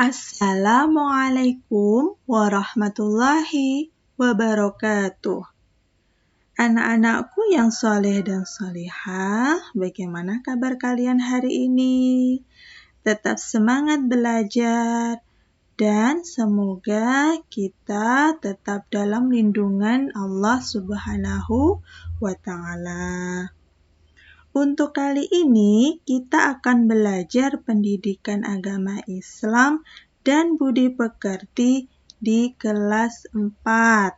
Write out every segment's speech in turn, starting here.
Assalamualaikum warahmatullahi wabarakatuh. Anak-anakku yang soleh dan solihah, bagaimana kabar kalian hari ini? Tetap semangat belajar dan semoga kita tetap dalam lindungan Allah Subhanahu wa Ta'ala. Untuk kali ini kita akan belajar pendidikan agama Islam dan budi pekerti di kelas 4.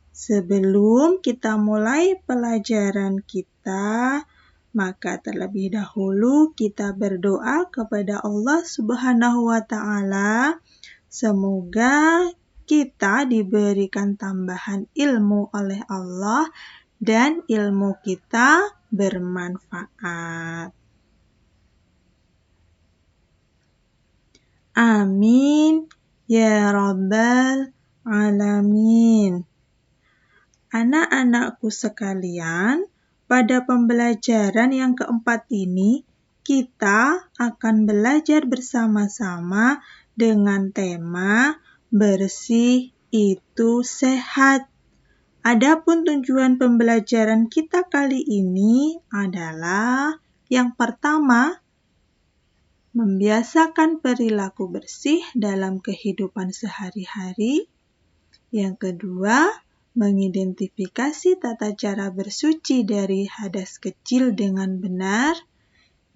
Sebelum kita mulai pelajaran kita, maka terlebih dahulu kita berdoa kepada Allah Subhanahu wa Ta'ala. Semoga kita diberikan tambahan ilmu oleh Allah dan ilmu kita bermanfaat. Amin ya rabbal alamin. Anak-anakku sekalian, pada pembelajaran yang keempat ini kita akan belajar bersama-sama dengan tema bersih itu sehat. Adapun tujuan pembelajaran kita kali ini adalah yang pertama, membiasakan perilaku bersih dalam kehidupan sehari-hari. Yang kedua, mengidentifikasi tata cara bersuci dari hadas kecil dengan benar.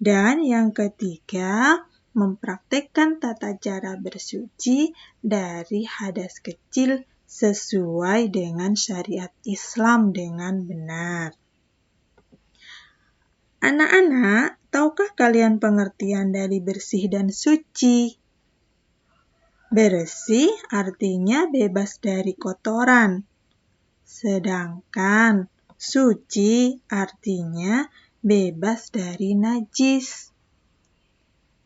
Dan yang ketiga, mempraktekkan tata cara bersuci dari hadas kecil sesuai dengan syariat Islam dengan benar. Anak-anak, tahukah kalian pengertian dari bersih dan suci? Bersih artinya bebas dari kotoran, sedangkan suci artinya bebas dari najis.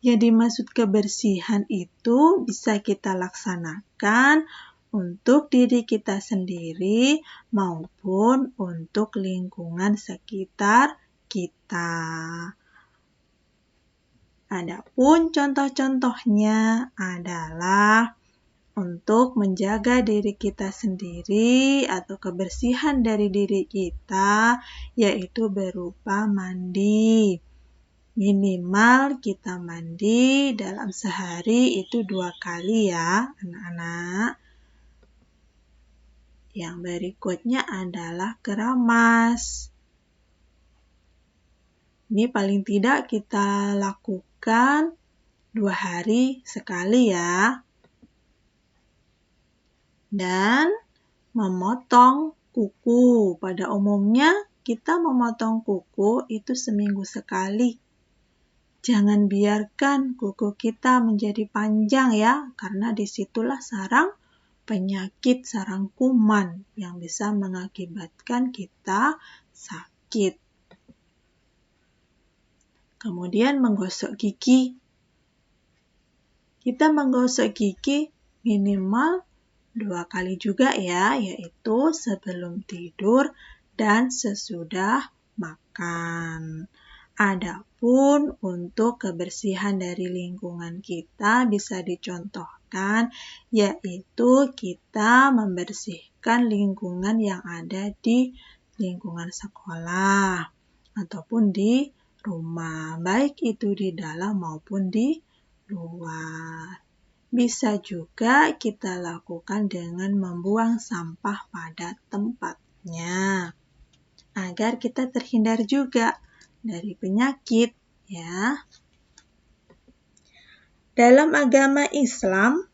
Yang dimaksud kebersihan itu bisa kita laksanakan untuk diri kita sendiri maupun untuk lingkungan sekitar kita. Adapun contoh-contohnya adalah untuk menjaga diri kita sendiri atau kebersihan dari diri kita, yaitu berupa mandi. Minimal kita mandi dalam sehari itu 2 kali ya, anak-anak. Yang berikutnya adalah keramas. Ini paling tidak kita lakukan 2 hari sekali ya. Dan memotong kuku. Pada umumnya kita memotong kuku itu seminggu sekali. Jangan biarkan kuku kita menjadi panjang ya, karena disitulah sarang penyakit, sarang kuman yang bisa mengakibatkan kita sakit. Kemudian menggosok gigi. Kita menggosok gigi minimal 2 kali juga ya, yaitu sebelum tidur dan sesudah makan. Adapun untuk kebersihan dari lingkungan kita bisa dicontohkan, yaitu kita membersihkan lingkungan yang ada di lingkungan sekolah ataupun di rumah, baik itu di dalam maupun di luar. Bisa juga kita lakukan dengan membuang sampah pada tempatnya, agar kita terhindar juga dari penyakit ya. Dalam agama Islam,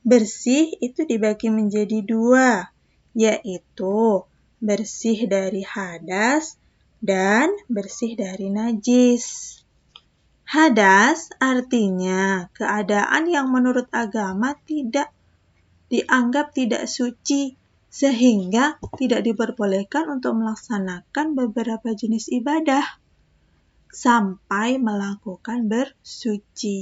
bersih itu dibagi menjadi 2, yaitu bersih dari hadas dan bersih dari najis. Hadas artinya keadaan yang menurut agama tidak dianggap tidak suci, sehingga tidak diperbolehkan untuk melaksanakan beberapa jenis ibadah sampai melakukan bersuci.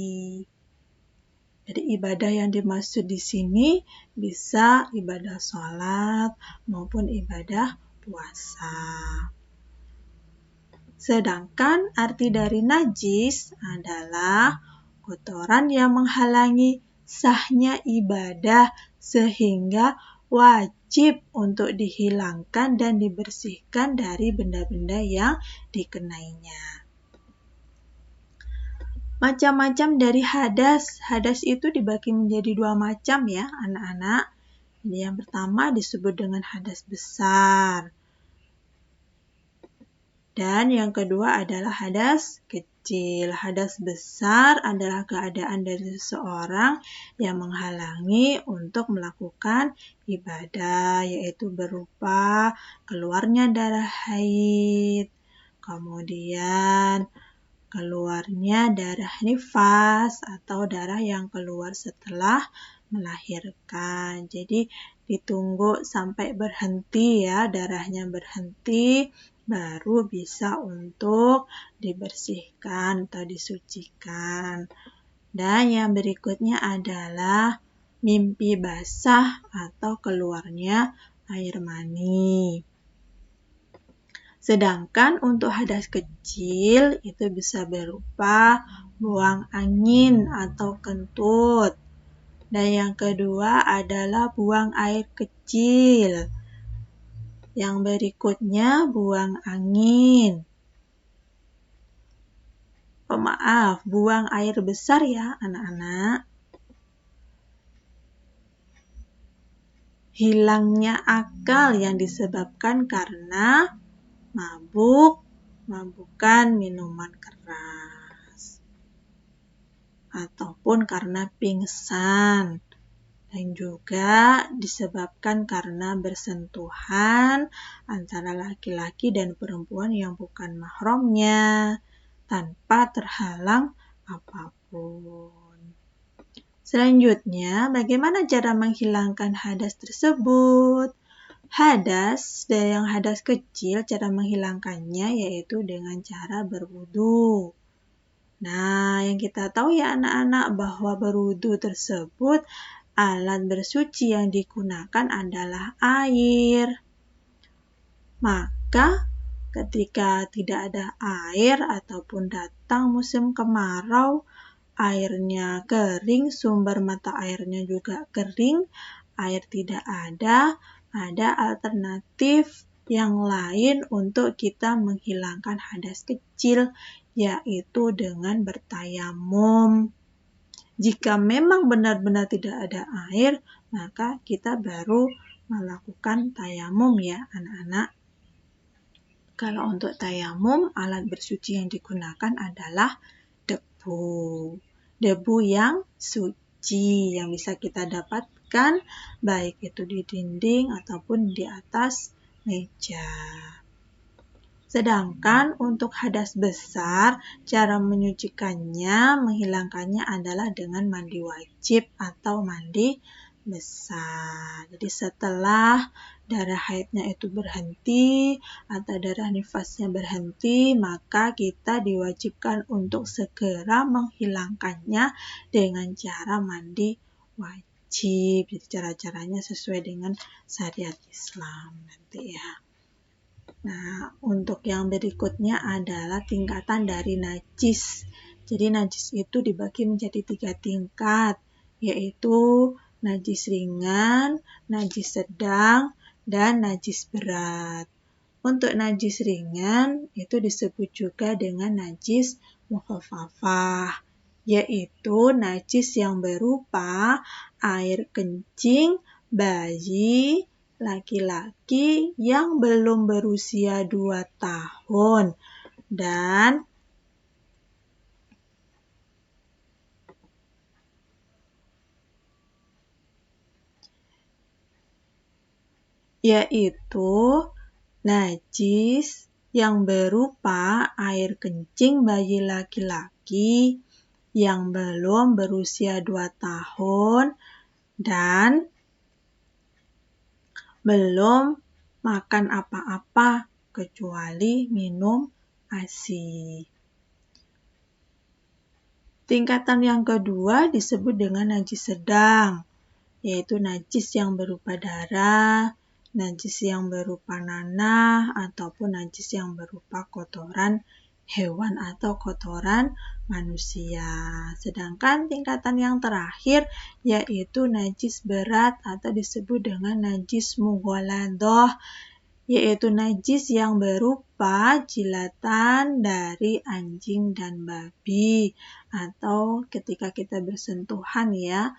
Jadi ibadah yang dimaksud di sini bisa ibadah sholat maupun ibadah puasa. Sedangkan arti dari najis adalah kotoran yang menghalangi sahnya ibadah sehingga wajib untuk dihilangkan dan dibersihkan dari benda-benda yang dikenainya. Macam-macam dari hadas. Hadas itu dibagi menjadi 2 macam ya anak-anak. Jadi yang pertama disebut dengan hadas besar. Dan yang kedua adalah hadas kecil. Hadas besar adalah keadaan dari seseorang yang menghalangi untuk melakukan ibadah, yaitu berupa keluarnya darah haid, kemudian keluarnya darah nifas atau darah yang keluar setelah melahirkan. Jadi ditunggu sampai berhenti ya, darahnya berhenti, baru bisa untuk dibersihkan atau disucikan. Dan yang berikutnya adalah mimpi basah atau keluarnya air mani. Sedangkan untuk hadas kecil itu bisa berupa buang angin atau kentut. Dan yang kedua adalah buang air kecil. Yang berikutnya buang angin. Buang air besar ya anak-anak. Hilangnya akal yang disebabkan karena mabukan minuman keras. Ataupun karena pingsan. Dan juga disebabkan karena bersentuhan antara laki-laki dan perempuan yang bukan mahramnya tanpa terhalang apapun. Selanjutnya, bagaimana cara menghilangkan hadas tersebut? Yang hadas kecil, cara menghilangkannya yaitu dengan cara berwudu. Nah, yang kita tahu ya anak-anak bahwa berwudu tersebut alat bersuci yang digunakan adalah air. Maka ketika tidak ada air ataupun datang musim kemarau, airnya kering, sumber mata airnya juga kering, air tidak ada alternatif yang lain untuk kita menghilangkan hadas kecil, yaitu dengan bertayamum. Jika memang benar-benar tidak ada air, maka kita baru melakukan tayamum ya anak-anak. Kalau untuk tayamum, alat bersuci yang digunakan adalah debu. Debu yang suci yang bisa kita dapatkan baik itu di dinding ataupun di atas meja. Sedangkan untuk hadas besar, cara menyucikannya, menghilangkannya adalah dengan mandi wajib atau mandi besar. Jadi setelah darah haidnya itu berhenti atau darah nifasnya berhenti, maka kita diwajibkan untuk segera menghilangkannya dengan cara mandi wajib. Jadi cara-caranya sesuai dengan syariat Islam nanti ya. Nah, untuk yang berikutnya adalah tingkatan dari najis. Jadi najis itu dibagi menjadi 3 tingkat, yaitu najis ringan, najis sedang, dan najis berat. Untuk najis ringan itu disebut juga dengan najis mukhaffafah, yaitu najis yang berupa air kencing bayi laki-laki yang belum berusia 2 tahun dan yaitu najis yang berupa air kencing bayi laki-laki yang belum berusia 2 tahun dan belum makan apa-apa kecuali minum ASI. Tingkatan yang kedua disebut dengan najis sedang, yaitu najis yang berupa darah, najis yang berupa nanah, ataupun najis yang berupa kotoran hewan atau kotoran manusia. Sedangkan tingkatan yang terakhir yaitu najis berat atau disebut dengan najis mughaladah, yaitu najis yang berupa jilatan dari anjing dan babi, atau ketika kita bersentuhan ya,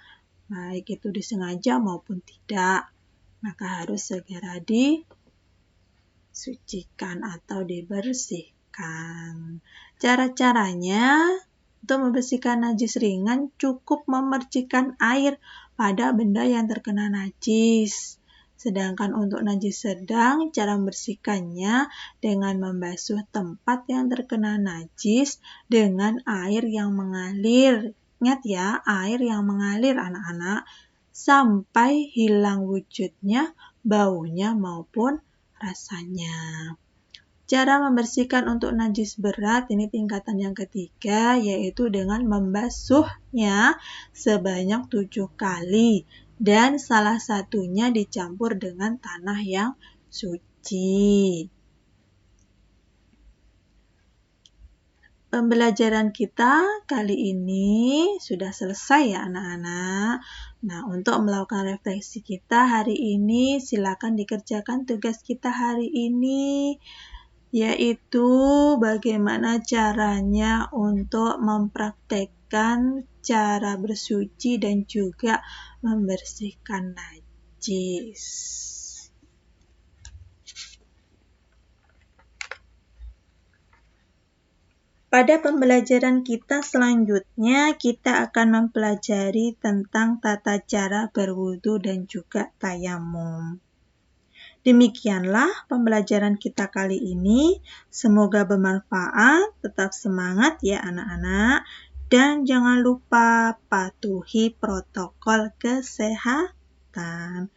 baik itu disengaja maupun tidak, maka harus segera disucikan atau dibersihkan. Cara-caranya untuk membersihkan najis ringan cukup memercikkan air pada benda yang terkena najis. Sedangkan untuk najis sedang, cara membersihkannya dengan membasuh tempat yang terkena najis dengan air yang mengalir. Ingat ya, air yang mengalir anak-anak, sampai hilang wujudnya, baunya maupun rasanya. Cara membersihkan untuk najis berat, ini tingkatan yang ketiga, yaitu dengan membasuhnya sebanyak 7 kali. Dan salah satunya dicampur dengan tanah yang suci. Pembelajaran kita kali ini sudah selesai ya anak-anak. Nah, untuk melakukan refleksi kita hari ini, silakan dikerjakan tugas kita hari ini, yaitu bagaimana caranya untuk mempraktekkan cara bersuci dan juga membersihkan najis. Pada pembelajaran kita selanjutnya, kita akan mempelajari tentang tata cara berwudu dan juga tayamum. Demikianlah pembelajaran kita kali ini. Semoga bermanfaat. Tetap semangat ya anak-anak. Dan jangan lupa patuhi protokol kesehatan.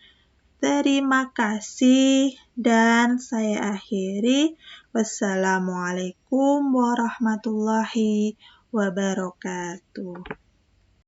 Terima kasih dan saya akhiri. Wassalamualaikum warahmatullahi wabarakatuh.